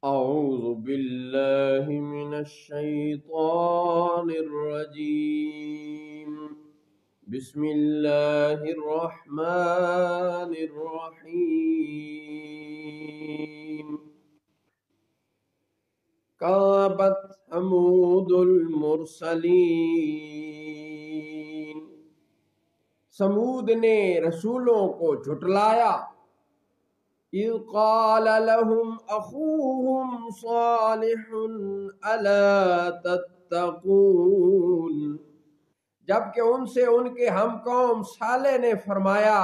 أعوذ بالله من الشيطان الرجيم بسم الله الرحمن الرحيم كذبت ثمود المرسلين سمود نے رسولوں کو جھٹلایا اذ قال لهم اخوهم صالح الا تتقون جبکہ ان سے ان کے ہم قوم صالح نے فرمایا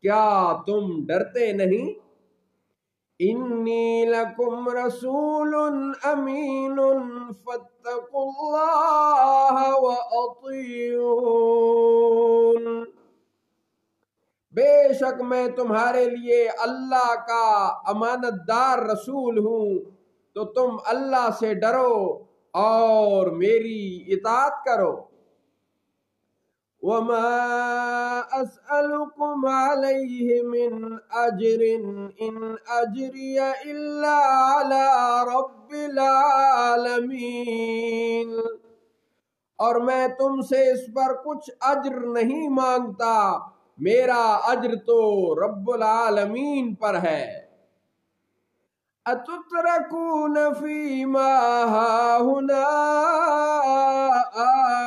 کیا تم ڈرتے نہیں انی لکم رسول امین فاتقوا اللہ واطیعون بے شک میں تمہارے لیے اللہ کا امانت دار رسول ہوں تو تم اللہ سے ڈرو اور میری اطاعت کرو وما اسألكم علیہ من اجر ان اجری الا علی رب العالمین اور میں تم سے اس پر کچھ اجر نہیں مانگتا میرا اجر تو رب العالمین پر ہے اتترکون فیما ہاہنا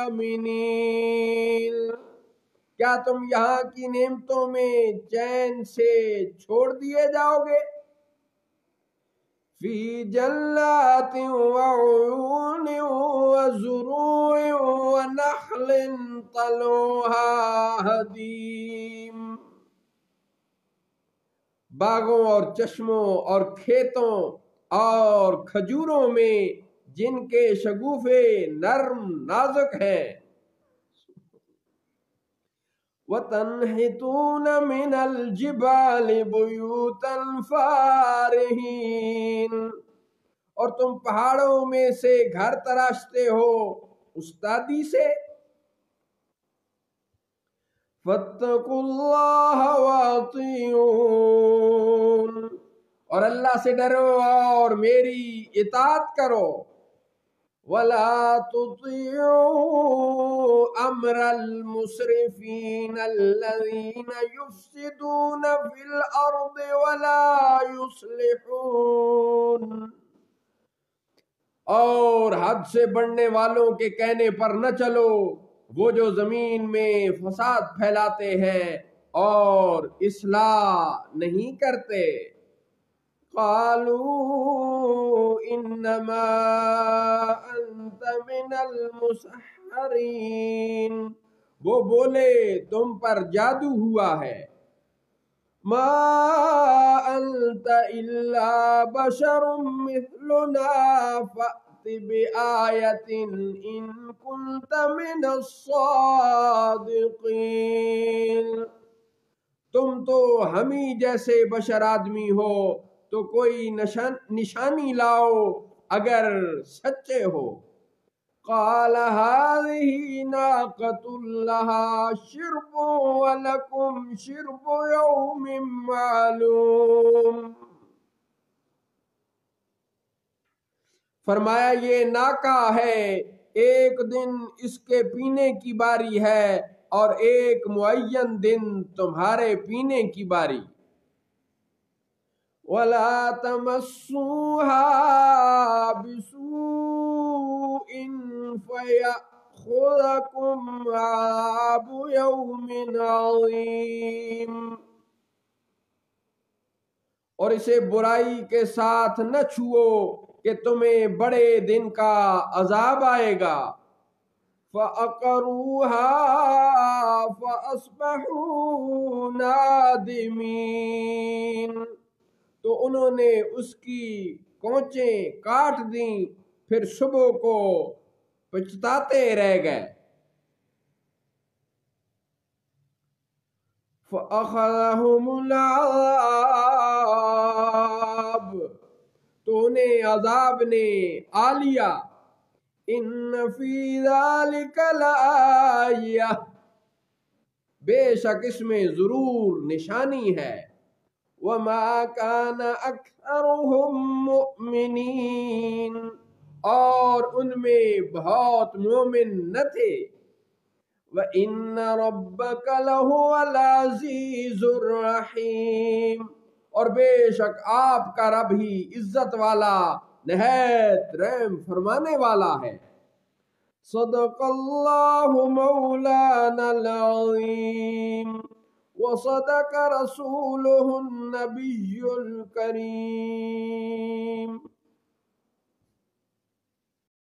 آمنین کیا تم یہاں کی نعمتوں میں چین سے چھوڑ دیے جاؤ گے فی جنات وعیون وزروع ونخل طلعها ہدیم باغوں اور چشموں اور کھیتوں اور کھجوروں میں جن کے شگوفے نرم نازک ہیں وَتَنْحِتُونَ مِنَ الْجِبَالِ بُيُوتًا فَارِهِينَ اور تم پہاڑوں میں سے گھر تراشتے ہو استادی سے فَاتَّقُوا اللَّهَ وَأَطِيعُونَ اور اللہ سے ڈرو اور میری اطاعت کرو وَلَا تُطِيعُوا أَمْرَ الْمُسْرِفِينَ الَّذِينَ يُفْسِدُونَ فِي الْأَرْضِ وَلَا يُصْلِحُونَ اور حد سے بڑھنے والوں کے کہنے پر نہ چلو وہ جو زمین میں فساد پھیلاتے ہیں اور اصلاح نہیں کرتے قالوا انما انت من المسحرین وہ بولے تم پر جادو ہوا ہے ما انت الا بشر مثلنا فأت بآیت ان کنت من الصادقین تم تو ہم ہی جیسے بشر آدمی ہو تو کوئی نشانی لاؤ اگر سچے ہو قال هذه ناقة لها شرب ولكم شرب يوم معلوم فرمایا یہ ناکہ ہے ایک دن اس کے پینے کی باری ہے اور ایک معین دن تمہارے پینے کی باری وَلَا تَمَسُّوهَا بِسُوءٍ فَيَأْخُذَكُمْ عَذَابُ يَوْمٍ عَظِيمٍ اور اسے برائی کے ساتھ نہ چھوؤ کہ تمہیں بڑے دن کا عذاب آئے گا فَأَقَرُوهَا فَأَصْبَحُوا نَادِمِينَ تو انہوں نے اس کی کونچیں کاٹ دیں پھر صبح کو پچھتاتے رہ گئے فَأَخَذَهُمُ الْعَذَابُ تو انہیں عذاب نے آ لیا ان فی ذالک لآیہ بے شک اس میں ضرور نشانی ہے وما كان أكثرهم مؤمنين، اور ان میں بہت مومن نہ تھے۔ وَإِنَّ رَبَّكَ لَهُوَ الْعَزِيزُ الرَّحِيمُ، اور بے شک آپ کا رب ہی عزت والا نہایت رحم فرمانے والا ہے۔ صدق اللہ مولانا العظیم وصدق رسولہ النبی الکریم۔